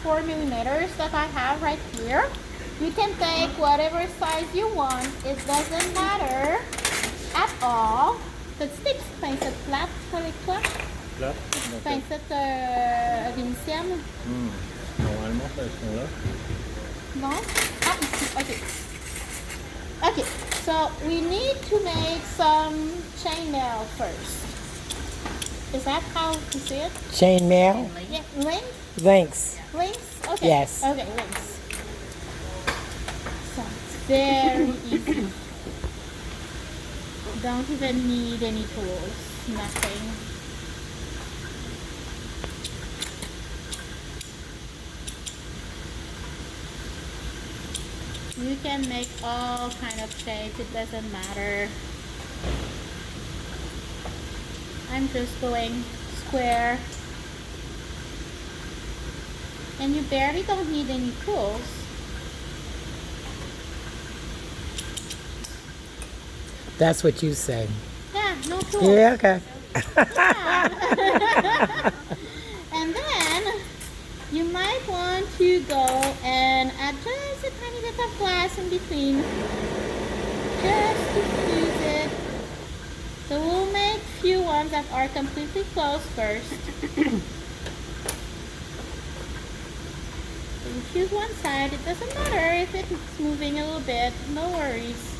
4 millimeters that I have right here. You can take whatever size you want. It doesn't matter at all. T'as-tu des petites pincettes plates avec toi? Là? Pincettes vénitiennes? Normalement, elles sont là. Non? Ah, ici. OK. Okay, so we need to make some chainmail first. Is that how you say it? Chainmail? Yeah, links? Links. Links? Okay. Yes. Okay, links. So it's very easy. Don't even need any tools. Nothing. You can make all kind of shapes, it doesn't matter. I'm just going square. And you barely don't need any tools. That's what you say. Yeah, no tools. Yeah, okay. Yeah. And then you might want to go and add just a tiny bit of glass in between, just to fuse it. So we'll make few ones that are completely closed first. So you fuse one side, it doesn't matter if it's moving a little bit, no worries.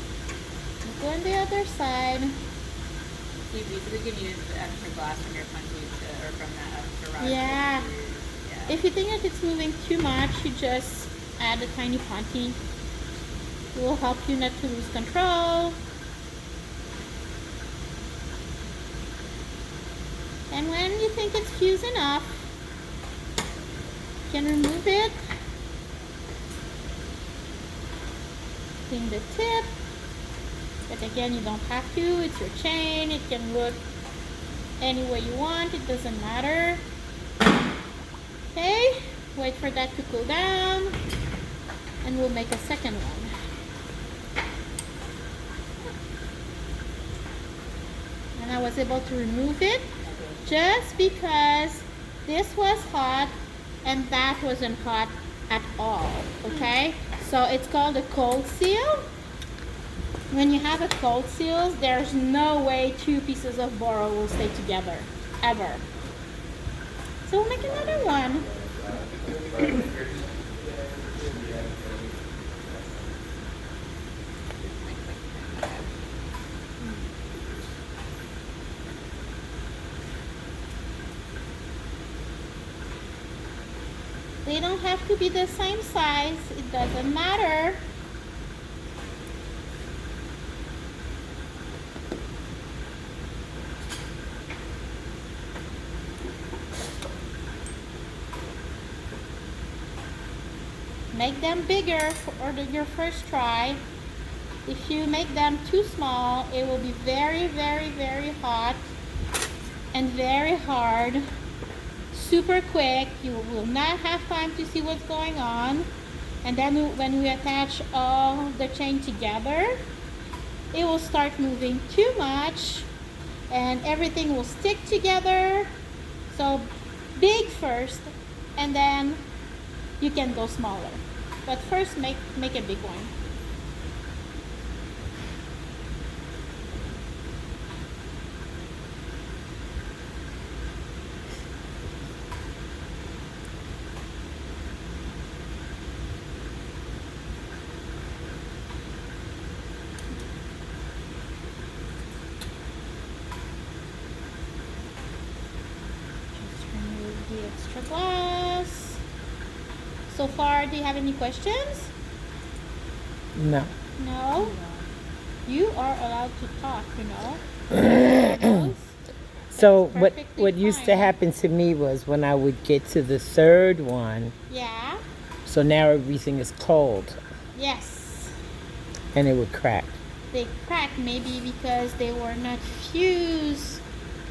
You go on the other side. So you basically can use the extra glass from your punty or from that extra rod. Yeah. Yeah. If you think that it's moving too much, you just add a tiny punty. It will help you not to lose control. And when you think it's fused enough, you can remove it. Clean the tip. But again, you don't have to. It's your chain. It can look any way you want. It doesn't matter. Okay, wait for that to cool down. And we'll make a second one. And I was able to remove it just because this was hot and that wasn't hot at all. Okay, so it's called a cold seal. When you have a cold seal, there's no way two pieces of beryl will stay together, ever. So we'll make another one. They don't have to be the same size, it doesn't matter. Make them bigger for your first try. If you make them too small, it will be very, very, very hot and very hard. Super quick. You will not have time to see what's going on. And then when we attach all the chain together, it will start moving too much and everything will stick together. So big first, and then you can go smaller. But first make a big one. Just remove the extra glass. So far, do you have any questions? No. No? You are allowed to talk, you know. So Perfectly what used to fine. happen to me was when I would get to the third one, Yeah. so now everything is cold Yes. and it would crack. They crack maybe because they were not fused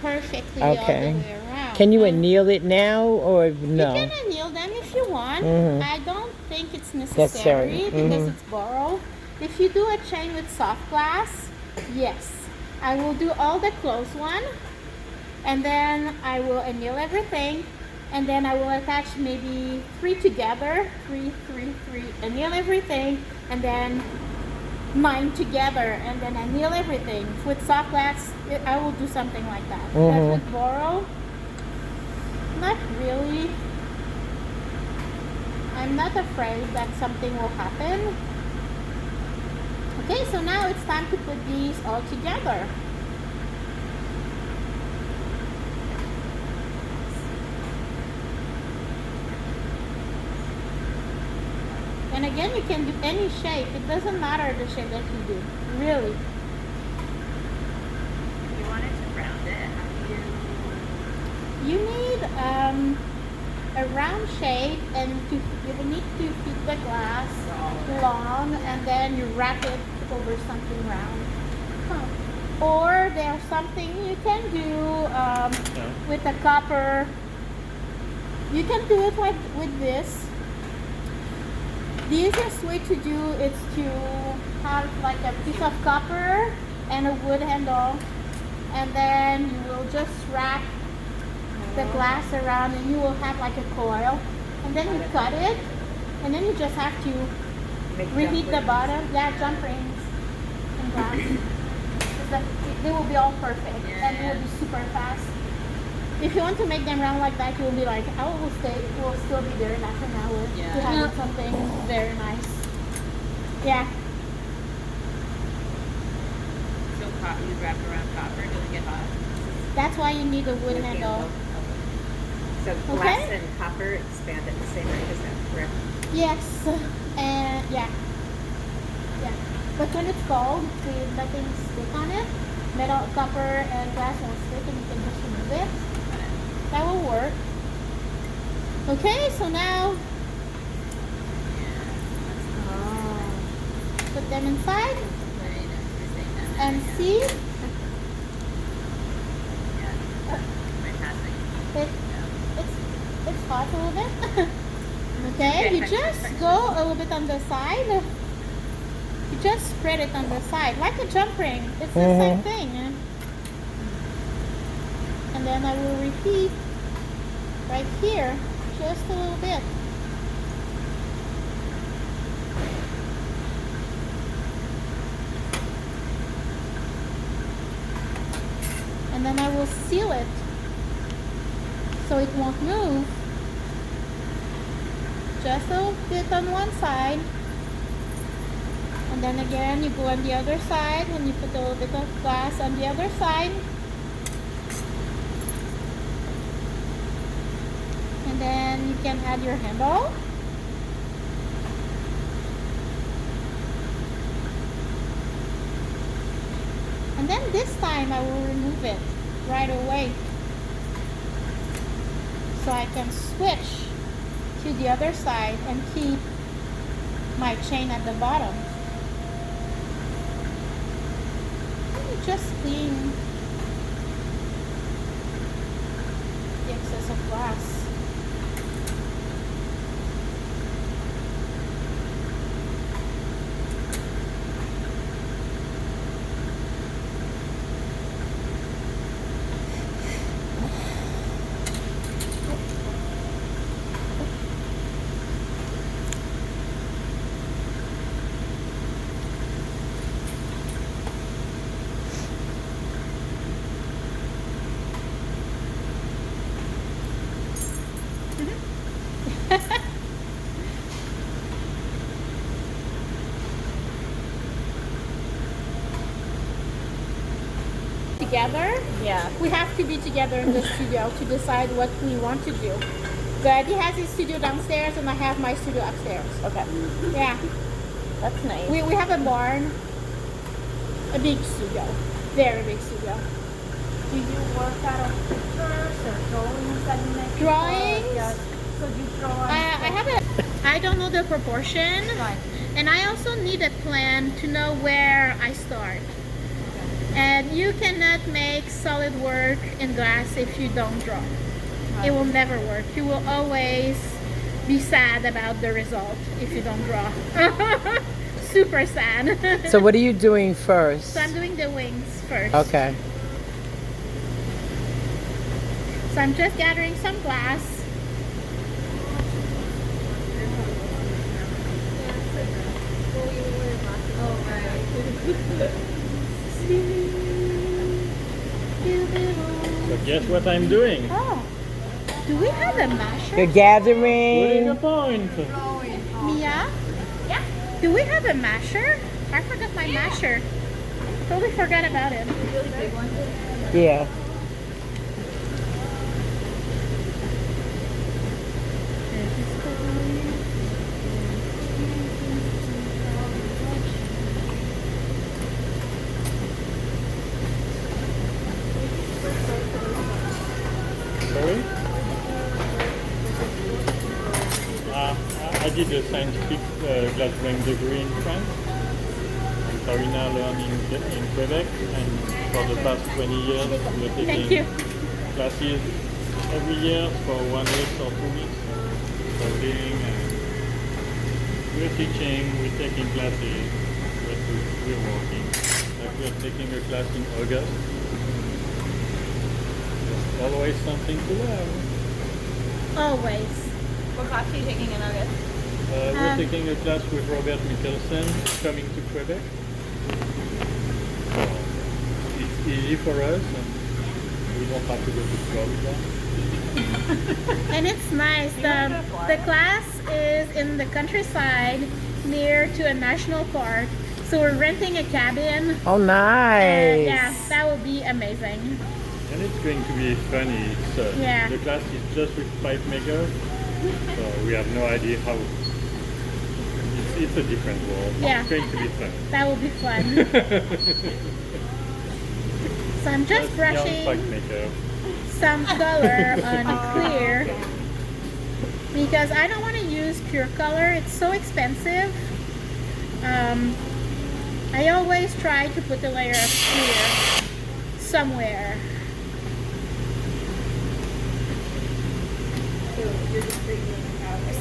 perfectly all the Okay. way around. Can you huh? anneal it now or no? You can anneal them if you want. Mhm. I don't think it's Necessary. necessary because Mhm. it's beryl. If you do a chain with soft glass, yes. I will do all the closed one and then I will anneal everything And then I will attach maybe 3 together, 3, 3, 3, and nail everything, and then 9 together, and then I nail everything. With soft glass, I will do something like that. But with beryl, not really. I'm not afraid that something will happen. Okay, so now it's time to put these all together. And again, you can do any shape. It doesn't matter the shape that you do, really. If you wanted to round it, how do you? You need a round shape, and you will need to keep the glass long, and then you wrap it over something round. Or there's something you can do with the copper. You can do it like with this. The easiest way to do is to have like a piece of copper and a wood handle, and then you will just wrap the glass around, and you will have like a coil, and then you cut it, and then you just have to reheat the bottom. Yeah, jump rings and glass. They will be all perfect, and it will be super fast. If you want to make them round like that, you will be like, I will still be there in half an hour to have something very nice. Yeah. So you wrap around copper, does it get hot? That's why you need a wood handle. So glass and copper expand at the same rate, is that correct? Yes, and yeah. But when it's cold, with nothing stick on it, metal, copper, and glass won't stick, and you can just remove it. That will work. Okay, so now put them inside and see. It's hot a little bit. Okay, you just go a little bit on the side. You just spread it on the side like a jump ring. It's the same thing. And then I will repeat right here just a little bit. And then I will seal it so it won't move. Just a little bit on one side. And then again, you go on the other side, and you put a little bit of glass on the other side. And then you can add your handle. And then this time I will remove it right away, so I can switch to the other side and keep my chain at the bottom. Let me just clean the excess of glass. Together, we have to be together in the studio to decide what we want to do. Daddy has his studio downstairs, and I have my studio upstairs. Okay. Yeah, That's nice. we have a barn, a big studio, very big studio. Do you work out of pictures or drawings that you make? Drawings? Yes. So you draw. I have a, I don't know the proportion, Right. and I also need a plan to know where I start. And you cannot make solid work in glass if you don't draw. It will never work. You will always be sad about the result if you don't draw. Super sad. So what are you doing first? So I'm doing the wings first. Okay. So I'm just gathering some glass. So guess what I'm doing? Oh, do we have a masher? You're Putting gathering. a point. Mia? Yeah? Do we have a masher? I forgot my masher. Totally forgot about it. Yeah. Sorry? I did a scientific glass blowing degree in France. And Karina learned in Quebec, and for the past 20 years we're Thank you. taking classes every year for 1 week or 2 weeks. Studying and we're teaching, we're taking classes, we're working. Like we're taking a class in August. There's always something to learn. Always. What class are you taking in August? We're taking a class with Robert Michelson coming to Quebec. So it's easy for us and we don't have to go to Florida. And it's nice. The class is in the countryside near to a national park. So we're renting a cabin. Oh, nice. Yeah, that would be amazing. And it's going to be funny. It's, Yeah. The class is just with pipe makers, so we have no idea how. It's a different world. Yeah. It's going to be fun. That would be fun. So I'm just Young brushing pipe maker. some color on clear because I don't want to use pure color. It's so expensive. I always try to put a layer of clear somewhere. Is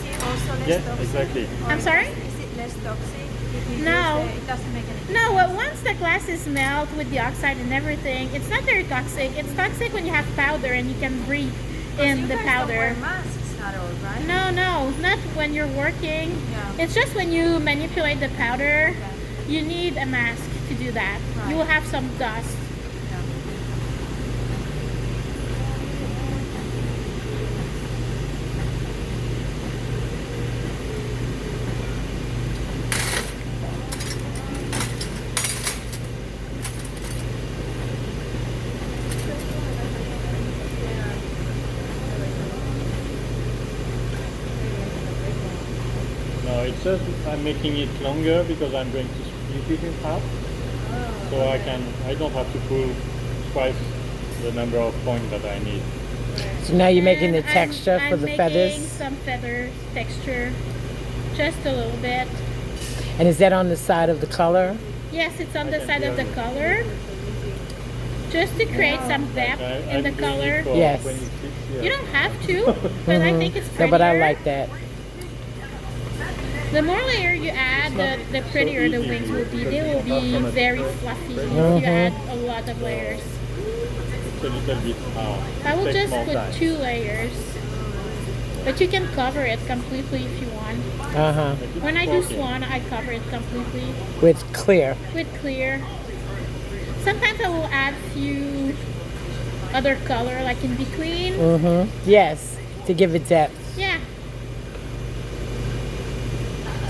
it also less Yes, toxic? exactly. Or I'm sorry? Is it less toxic? If you No. use it doesn't make any difference. No, well, once the glass is melt with the oxide and everything, it's not very toxic. It's toxic when you have powder and you can breathe in You the guys don't wear powder. masks at all, right? No, not when you're working. Yeah. It's just when you manipulate the powder, you need a mask to do that. Right. You will have some dust. Yeah. No, it's just I'm making it longer because I'm going to split it in half. So I don't have to pull twice the number of points that I need. So now you're making the And texture for I'm the making feathers. some feather texture, just a little bit. And is that on the side of the color? Yes, it's on the can side do of the it. color, just to create some depth in the I'm doing color. it for Yes. when it fits here. You don't have to, but I think it's No, prettier. but I like that. The more layer you add, the prettier the wings will be. They will be very fluffy if you add a lot of layers. It's a little bit hard. I will Takes just more put time. 2 layers, but you can cover it completely if you want. Uh-huh. But it's When I do working. swan, I cover it completely With clear. with clear. Sometimes I will add few other color like in between. Mm-hmm. Yes, to give it depth. Yeah,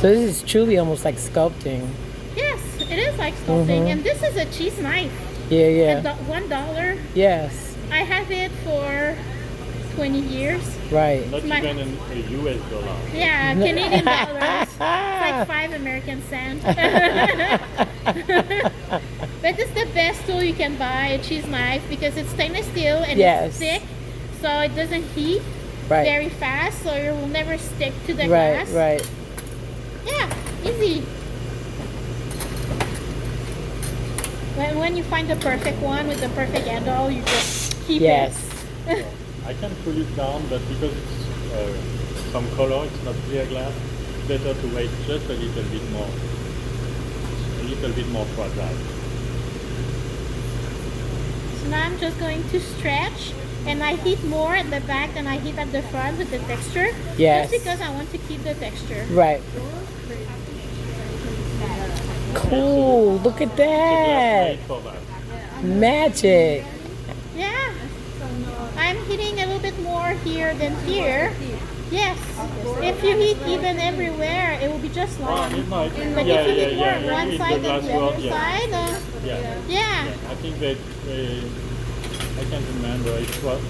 So this is truly almost like sculpting. yes, it is like sculpting. And this is a cheese knife. Yeah, yeah. $1. Yes, I have it for 20 years. right. Not my- even a US dollar. Yeah, Canadian dollars. It's like 5 American cents. But it's the best tool you can buy, a cheese knife, because it's stainless steel and Yes. it's thick, so it doesn't heat Right, very fast, so it will never stick to the right, glass. right. Yeah, easy. When you find the perfect one with the perfect handle, you just keep Yes. it. I can pull it down, but because it's some color, it's not clear glass, it's better to wait just a little bit more. A little bit more fragile. So now I'm just going to stretch, and I heat more at the back than I heat at the front with the texture. Yes. Just because I want to keep the texture. Right. cool. Look at It's a glass that. made for that. Magic. Yeah. I'm heating a little bit more here than here. Yes. If you heat even everywhere, it will be just Well, long. it might. But Yeah, if you yeah, heat more yeah. on one In side the than glass the world, other yeah. side, Yeah. yeah. I think that I can't remember. It was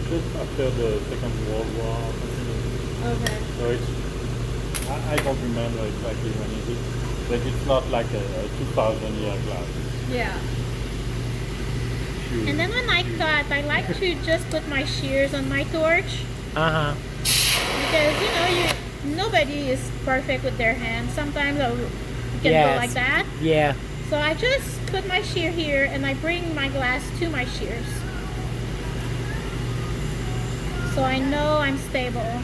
just after the Second World War or something. Okay. So it's I don't remember exactly when it is, but it's not like a 2,000-year glass. Yeah. Huge. And then when I cut, I like to just put my shears on my torch Uh-huh. because nobody is perfect with their hands. Sometimes you can go Yes. like that. Yeah. So I just put my shear here and I bring my glass to my shears. So I know I'm stable.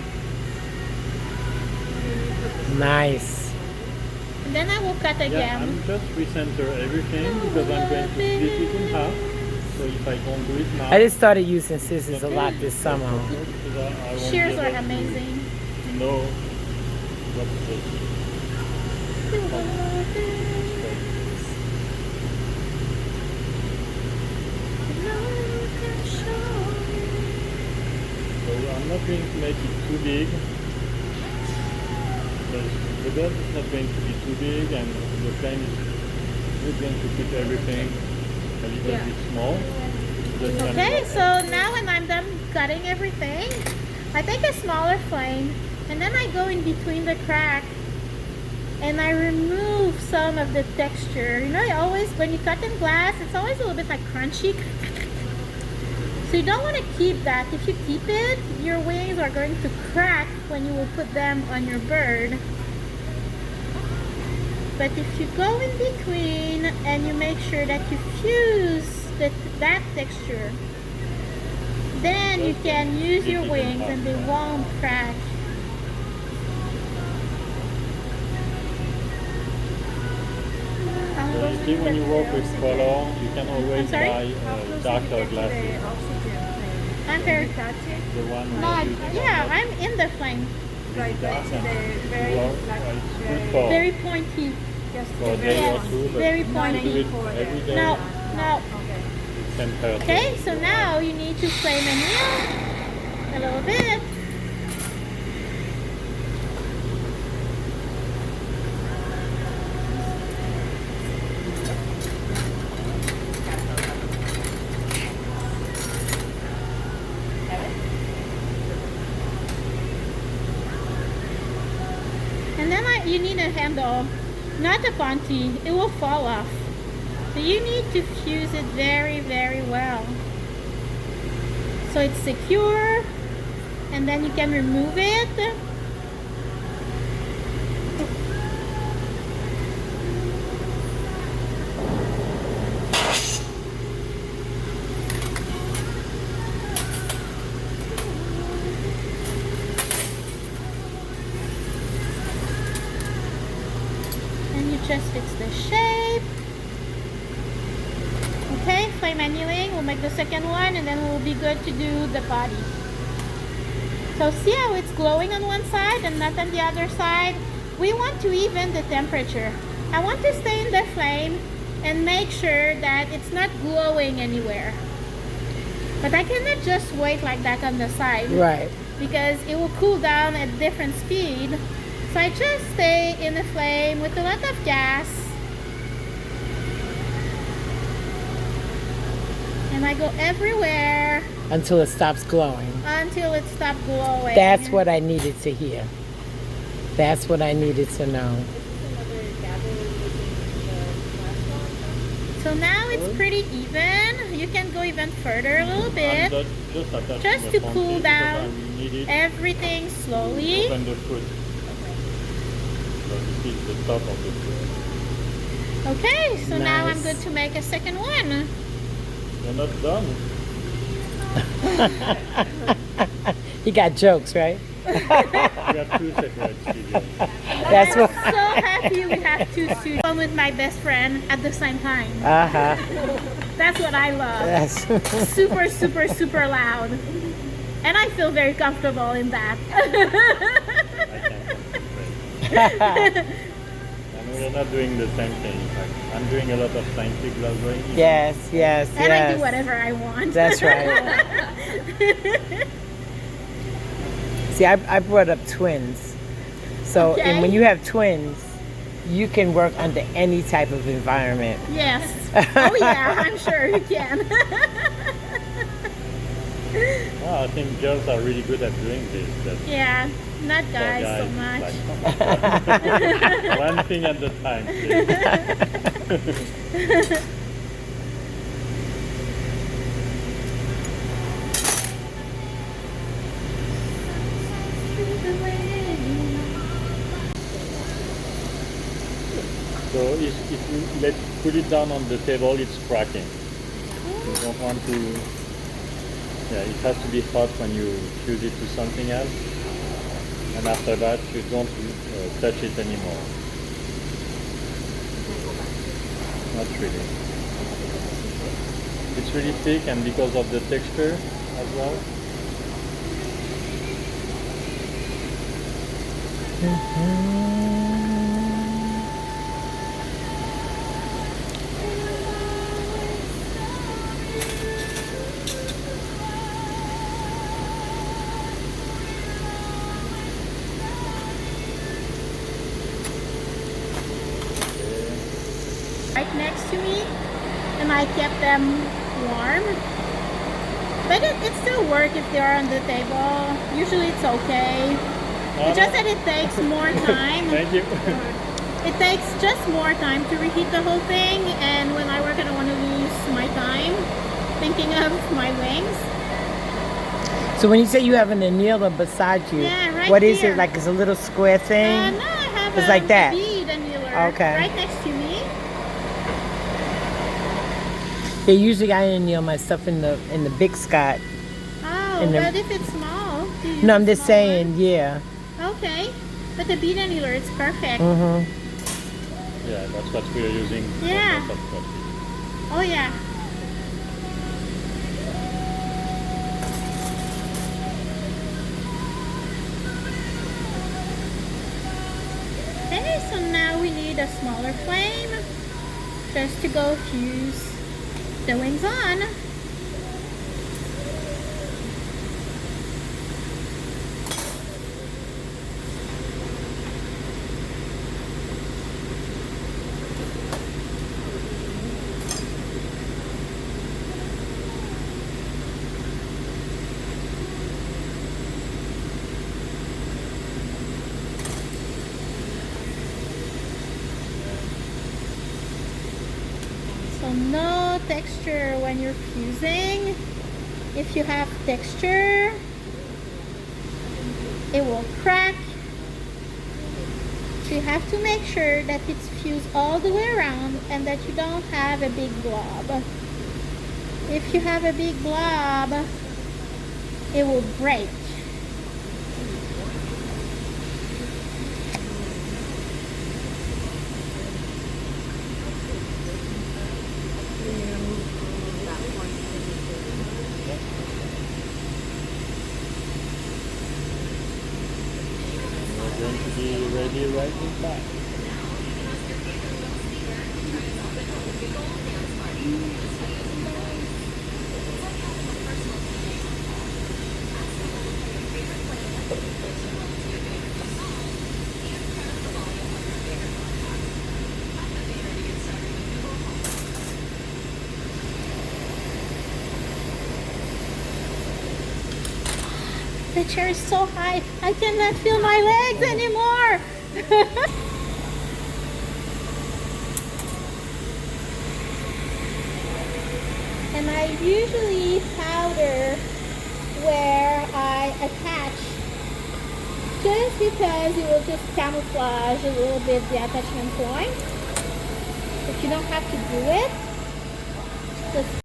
Nice. And then I will cut Yeah, again. I'm just recenter everything because I'm going to split it in half. So if I don't do it now, I just started using scissors a lot this summer. because I won't be Shears are able to amazing. know what's the So I'm not going to make it too big. Because the bed is not going to be too big and the flame is going to keep everything a little bit small. Just Okay, so now when I'm done cutting everything, I take a smaller flame and then I go in between the crack and I remove some of the texture. You know, when you cut in glass, it's always a little bit like crunchy. So you don't want to keep that. If you keep it, your wings are going to crack when you will put them on your bird. But if you go in between and you make sure that you fuse that texture, then you can use your wings and they won't crack. So you see, when you work with color, you can always sorry? buy darker glasses. I'm very The one not, you yeah, I'm in the flame. really dark and you work, it's good for Very pointy. a day or Yes, two, but very if you pointy. do it every day, No, no. it can hurt. Okay, so now you need to flame anneal a little bit. And then you need a handle, not a ponty. It will fall off. So you need to fuse it very, very well. So it's secure, and then you can remove it. And you just fix the shape. Okay, flame annealing. We'll make the second one and then we'll be good to do the body. So see how it's glowing on one side and not on the other side? We want to even the temperature. I want to stay in the flame and make sure that it's not glowing anywhere. But I cannot just wait like that on the side. Right. Because it will cool down at different speed. So I just stay in the flame with a lot of gas. And I go everywhere Until it stops glowing. until it stops glowing. That's what I needed to hear. That's what I needed to know. So now it's pretty even. You can go even further a little bit. Just to cool down everything slowly. Open the foot. So this is the top of the foot. Okay, so now I'm Nice. good to make a second one. You're not done. You got jokes, right? We have two separate studios. That's I'm what. so happy we have two studios. One with my best friend at the same time. Uh-huh. That's what I love. That's Super, super, super loud. And I feel very comfortable in that. I can't concentrate. I'm We're not doing the same thing. In fact, I'm doing a lot of scientific glass blowing. Yes, yes, And yes. I do whatever I want. That's right. See, I brought up twins. So, and when Okay. you have twins, you can work under any type of environment. Yes. Oh yeah, I'm sure you can. Well, I think girls are really good at doing this. But Yeah, not for guys so it's much. like, one thing at a time, please. So if you put it down on the table, it's cracking. You don't want to. Yeah, it has to be hot when you fuse it to something else, and after that you don't touch it anymore. Not really. It's really thick, and because of the texture as well. Right next to me, and I kept them warm. But it still works if they're on the table. Usually it's okay. It's just that it takes more time. Thank you. It takes just more time to reheat the whole thing, and when I work, I don't want to lose my time thinking of my wings. So when you say you have an annealer beside you, Yeah, right what is here. it? Like it's a little square thing? No, I have It's like that. a bead annealer Okay. right next to me. They usually I anneal my stuff in the Big Scott. Oh, And the- but if it's small, do you No, I'm use just small saying, yeah. one? Okay, but the bead annealer, it's perfect. Mhm. Yeah, that's what we are using. for Yeah. most of coffee. Oh yeah. Okay, so now we need a smaller flame just to go fuse the wings on. So no texture when you're fusing. If you have texture, it will crack. So you have to make sure that it's fused all the way around and that you don't have a big blob. If you have a big blob, it will break. We're going to be ready right in time. The chair is so high, I cannot feel my legs anymore. And I usually powder where I attach, just because it will just camouflage a little bit the attachment point. But you don't have to do it. Just